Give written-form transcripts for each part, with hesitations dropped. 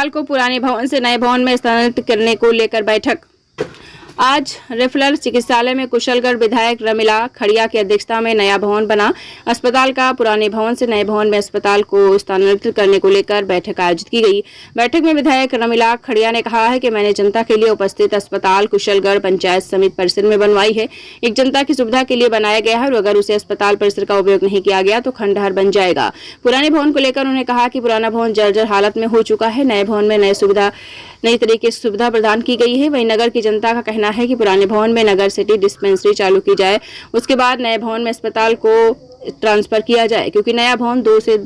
अस्पताल को पुराने भवन से नए भवन में स्थानांतरित करने को लेकर बैठक। आज रेफरल चिकित्सालय में कुशलगढ़ विधायक रमीला खड़िया की अध्यक्षता में नया भवन बना। अस्पताल का पुराने भवन से नए भवन में अस्पताल को स्थानांतरित करने को लेकर बैठक आयोजित की गई। बैठक में विधायक रमीला खड़िया ने कहा है कि मैंने जनता के लिए उपस्थित अस्पताल कुशलगढ़ पंचायत समिति परिसर में बनवाई है। एक जनता की सुविधा के लिए बनाया गया है और अगर उसे अस्पताल परिसर का उपयोग नहीं किया गया तो खंडहर बन जाएगा। पुराने भवन को लेकर उन्होंने कहा कि पुराना भवन जर्जर हालत में हो चुका है। नए भवन में नई तरीके से सुविधा प्रदान की गई है। वहीं नगर की जनता का कहना है कि पुराने भवन में नगर सिटी डिस्पेंसरी चालू की जाए, उसके बाद नए भवन में अस्पताल को ट्रांसफर किया जाए, क्योंकि नया भवन 2 से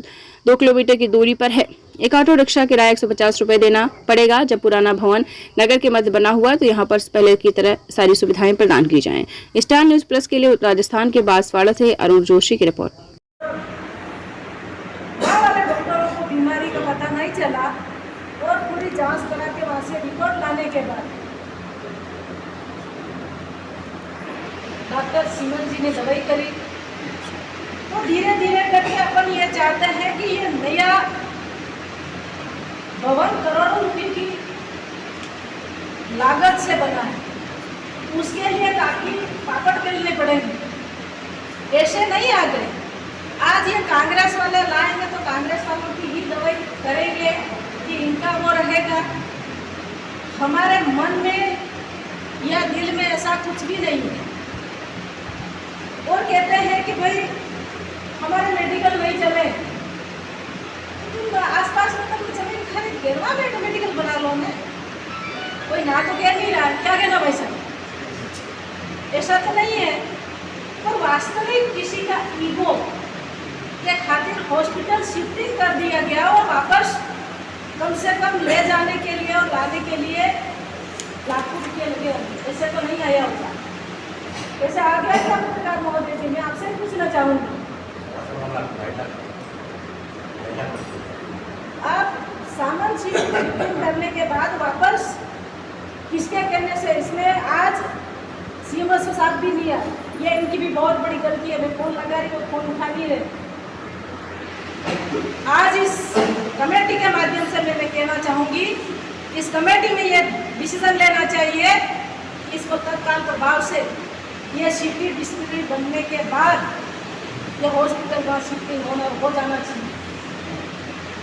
2 किलोमीटर की दूरी पर है। एक ऑटो रिक्शा किराया 150 रुपए देना पड़ेगा। जब पुराना भवन नगर के मध्य बना हुआ तो यहाँ पर पहले की तरह सारी सुविधाएं प्रदान की जाएं। स्टार न्यूज प्लस के लिए राजस्थान के बांसवाड़ा से अरुण जोशी की रिपोर्ट। बीमारी का पता नहीं चला और पूरी जांच करा के वहाँ से रिपोर्ट लाने के बाद डॉक्टर सीमन जी ने दवाई करी तो धीरे धीरे करके अपन ये चाहते हैं कि ये नया भवन करोड़ों रुपए की लागत से बना है, उसके लिए काफी पापड़ बेलने पड़ेंगे। ऐसे नहीं आ गए। आज ये कांग्रेस वाले लाएंगे तो कांग्रेस वालों की ही दवाई करेंगे कि इनका वो रहेगा। हमारे मन में या दिल में ऐसा कुछ भी नहीं है। और कहते हैं कि भाई हमारे मेडिकल नहीं चले, तो आसपास में तो जमीन खरीद के वहाँ पे मेडिकल बना लो। मैं कोई ना तो कह नहीं रहा, क्या कहना भाई साहब, ऐसा तो नहीं है। पर वास्तविक किसी का ईगो के खातिर हॉस्पिटल शिफ्टिंग कर दिया गया और वापस कम से कम ले जाने के लिए और लाने के लिए लाखों रुपये लगे। ऐसे तो नहीं आया होता। ऐसे आ गया क्या पत्रकार महोदय जी, मैं आपसे पूछना चाहूँगी, आप सामान शिफ्टिंग करने के बाद वापस किसके कहने से? इसमें आज सीएम साहब भी नहीं आए, ये इनकी भी बहुत बड़ी गलती है। मैं फोन लगा रही हूँ, फोन उठा नहीं रहे। आज इस कमेटी के माध्यम से मैं कहना चाहूँगी, इस कमेटी में ये डिसीजन लेना चाहिए, इसको तत्काल प्रभाव से ये सिटी डिस्ट्रिक्ट बनने के बाद ये हॉस्पिटल का शिफ्टिंग हो जाना चाहिए।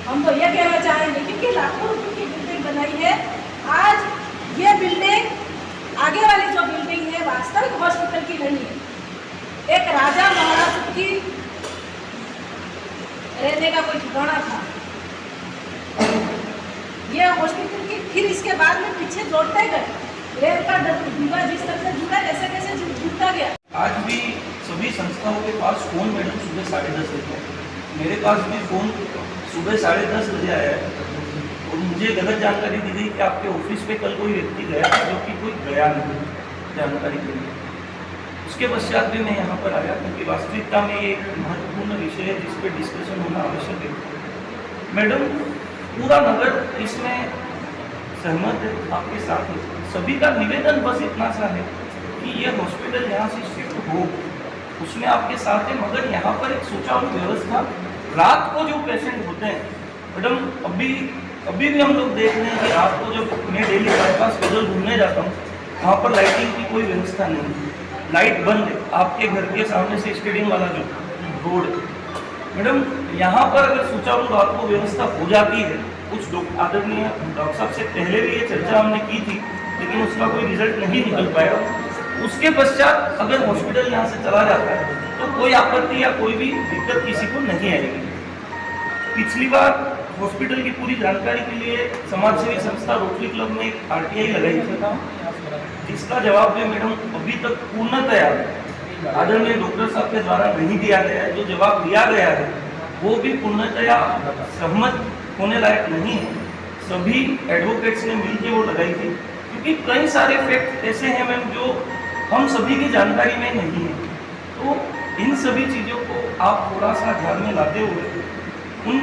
हम तो ये कहना चाहेंगे क्योंकि लाखों रुपये की बिल्डिंग बनाई है। आज ये बिल्डिंग आगे वाली जो बिल्डिंग है वास्तविक हॉस्पिटल की नहीं है, एक राजा महाराज की रहने का कोई ठिकाना था। ये हॉस्पिटल की फिर इसके बाद में पीछे जोड़ते गए, रेल का डिब्बा जिस तरह से जुड़ा कैसे कैसे जुड़ता गया। आज भी सभी संस्थाओं के पास फोन मैडम सुबह 10:30 बजे, मेरे पास भी फोन सुबह 10:30 बजे आया है और मुझे गलत जानकारी दी गई कि आपके ऑफिस पे कल कोई व्यक्ति गया था, जो कि कोई गया नहीं जानकारी के लिए। उसके पश्चात भी मैं यहाँ पर आया क्योंकि वास्तविकता में ये एक महत्वपूर्ण विषय है जिस पर डिस्कशन होना आवश्यक है। मैडम, पूरा नगर इसमें सहमत है, आपके साथ है। सभी का निवेदन बस इतना सा है कि ये हॉस्पिटल यहाँ से शिफ्ट हो, उसमें आपके साथ है, मगर यहाँ पर एक सुचारू व्यवस्था। रात को जो पेशेंट होते हैं मैडम, अभी भी हम लोग देख रहे हैं कि रात को जब मैं डेली बाईपास पैदल घूमने जाता हूँ, वहाँ पर लाइटिंग की कोई व्यवस्था नहीं है, लाइट बंद है। आपके घर के सामने से स्टेडियम वाला जो रोड मैडम, यहाँ पर अगर सुचारू रात को व्यवस्था हो जाती है, कुछ आदरणीय डॉक्टर साहब से पहले भी ये चर्चा हमने की थी, लेकिन उसका कोई रिजल्ट नहीं निकल पाया। उसके पश्चात अगर हॉस्पिटल यहाँ से चला जाता है तो कोई आपत्ति या कोई भी दिक्कत किसी को नहीं आएगी। पिछली बार हॉस्पिटल की पूरी जानकारी के लिए समाजसेवी संस्था रोटरी क्लब ने एक RTI लगाई थी, जिसका जवाब भी मैडम अभी तक पूर्णतया आदरणीय डॉक्टर साहब के द्वारा नहीं दिया गया है। जो जवाब दिया गया है वो भी पूर्णतया सहमत होने लायक नहीं है। सभी एडवोकेट्स ने मिलकर वो लगाई थी, क्योंकि कई सारे फैक्ट ऐसे हैं मैम जो हम सभी की जानकारी में नहीं है। तो इन सभी चीज़ों को आप थोड़ा सा ध्यान में लाते हुए उन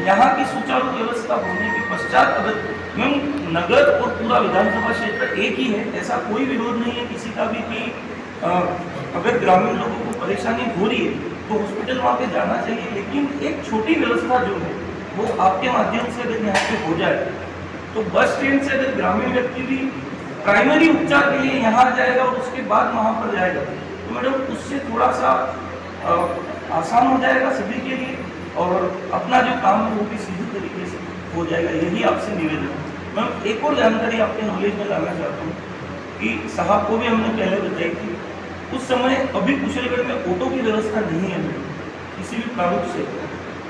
यहाँ की सुचारू व्यवस्था होने के पश्चात, अगर मैम नगर और पूरा विधानसभा क्षेत्र एक ही है, ऐसा कोई विरोध नहीं है किसी का भी कि अगर ग्रामीण लोगों को परेशानी हो रही है तो हॉस्पिटल वहाँ पे जाना चाहिए। लेकिन एक छोटी व्यवस्था जो है वो आपके माध्यम से अगर यहाँ पे हो जाए तो बस स्टैंड से अगर ग्रामीण व्यक्ति भी प्राइमरी उपचार के लिए यहाँ जाएगा और उसके बाद वहाँ पर जाएगा तो मैडम उससे थोड़ा सा आसान हो जाएगा सभी के लिए और अपना जो काम है वो भी सीधे तरीके से हो जाएगा। यही आपसे निवेदन है। मैम एक और जानकारी आपके नॉलेज में लाना चाहता हूँ कि साहब को भी हमने पहले बताई थी, उस समय अभी कुशलगढ़ में ऑटो की व्यवस्था नहीं है मैडम, किसी भी प्रारूप से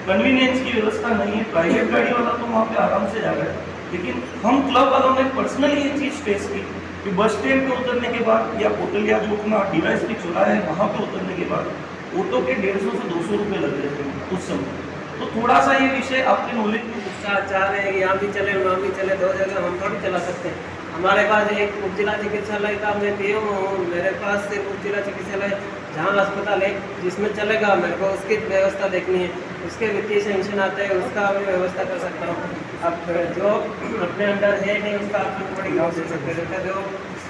कन्वीनियंस की व्यवस्था नहीं है। प्राइवेट गाड़ी वाला तो वहाँ पे आराम से जा रहा है, लेकिन हम क्लब वालों ने पर्सनली ये चीज़ फेस की कि बस स्टैंड पे उतरने के बाद या होटल या जो अपना डिवाइस की चौराहा है वहाँ पे उतरने के बाद ऑटो के 150 से 200 रुपये लग रहे थे उस समय। तो थोड़ा सा ये विषय आपके नॉलेज में चाह रहे हैं कि यहाँ भी चले वहाँ भी चले, दो जगह हम थोड़ी चला सकते हैं। हमारे पास एक उप जिला चिकित्सालय का मैं पीएम हूँ, मेरे पास एक उप जिला चिकित्सालय जहाँ अस्पताल है जिसमें चलेगा, मेरे को उसकी व्यवस्था देखनी है, उसके वित्तीय सेंक्शन आते हैं उसका भी व्यवस्था कर सकता हूँ। अब जो अपने अंडर है नहीं उसका आप थोड़ी गाँव दे सकते हैं। जो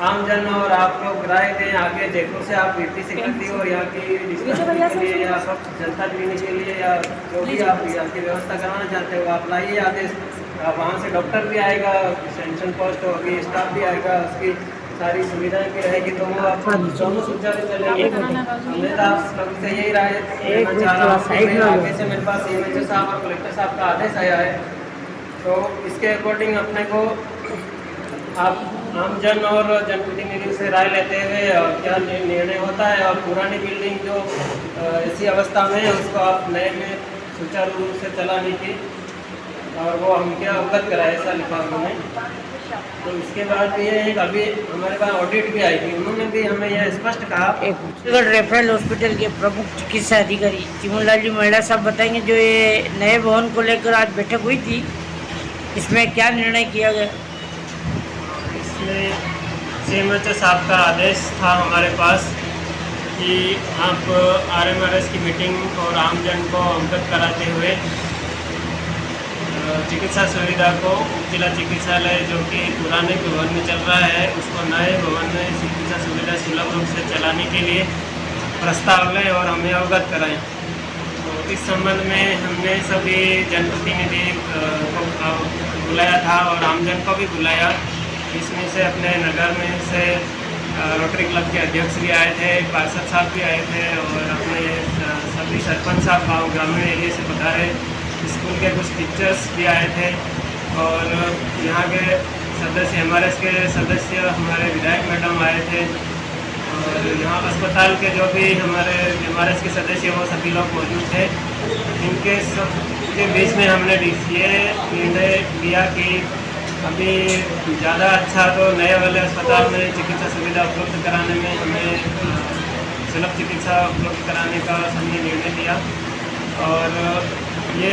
आम जन और आप लोग राय दें आगे जयपुर से आप वीपी सेक्रेटरी और यहाँ की डिस्ट्रिक्ट के लिए या सब जनता क्लिनिक के लिए या जो भी आप यहाँ की व्यवस्था कराना चाहते हो आप लाइए आदेश। वहाँ से डॉक्टर भी आएगा, सेंक्शन पोस्ट होगी, स्टाफ भी आएगा, उसकी सारी सुविधाएं भी रहेगी तो वो आप दोनों सुचारू चलेंगे। मैं तो आप सबसे यही राय देना चाह रहा हूँ कि आगे से मेरे पास एमएचओ साहब और कलेक्टर साहब का आदेश आया है तो इसके अकॉर्डिंग अपने को आप आमजन और जनप्रतिनिधियों से राय लेते हुए क्या निर्णय होता है और पुरानी बिल्डिंग जो ऐसी अवस्था में है उसको आप नए में सुचारू रूप से चलाने की और वो हम क्या अवगत कराए ऐसा लिखा उन्होंने। तो इसके बाद भी ये है कि अभी हमारे पास ऑडिट भी आई थी, उन्होंने भी हमें यह स्पष्ट कहा। कुशलगढ़ रेफरल हॉस्पिटल के प्रमुख चिकित्सा अधिकारी चिमनलाल जी महिला साहब बताएंगे जो ये नए भवन को लेकर आज बैठक हुई थी, इसमें क्या निर्णय किया गया? इसमें सीएमएचओ साहब का आदेश था हमारे पास कि आप आरएमआरएस की मीटिंग और आमजन को अवगत कराते हुए चिकित्सा सुविधा को जिला चिकित्सालय जो कि पुराने भवन में चल रहा है उसको नए भवन में चिकित्सा सुविधा सुलभ रूप से चलाने के लिए प्रस्ताव लें और हमें अवगत कराएं। तो इस संबंध में हमने सभी जनप्रतिनिधि को बुलाया था और आमजन को भी बुलाया। इसमें से अपने नगर में से रोटरी क्लब के अध्यक्ष भी आए थे, पार्षद साहब भी आए थे और अपने सभी सरपंच साहब गाँव ग्रामीण एरिया से पधारे, स्कूल के कुछ टीचर्स भी आए थे और यहाँ के सदस्य एमआरएस के सदस्य हमारे विधायक मैडम आए थे और यहाँ अस्पताल के जो भी हमारे एमआरएस के सदस्य वो सभी लोग मौजूद थे। इनके सब के बीच में हमने ये निर्णय लिया कि अभी ज़्यादा अच्छा तो नए वाले अस्पताल में चिकित्सा सुविधा उपलब्ध कराने में हमें सुलभ चिकित्सा उपलब्ध कराने का हमने निर्णय लिया। और ये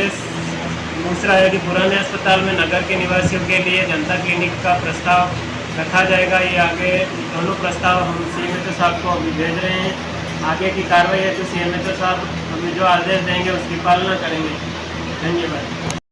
दूसरा है कि पुराने अस्पताल में नगर के निवासियों के लिए जनता क्लिनिक का प्रस्ताव रखा जाएगा। ये आगे दोनों प्रस्ताव हम सीएमएचओ साहब को अभी भेज रहे हैं। आगे की कार्रवाई है तो सीएमएचओ साहब हमें जो आदेश देंगे उसकी पालना करेंगे। धन्यवाद।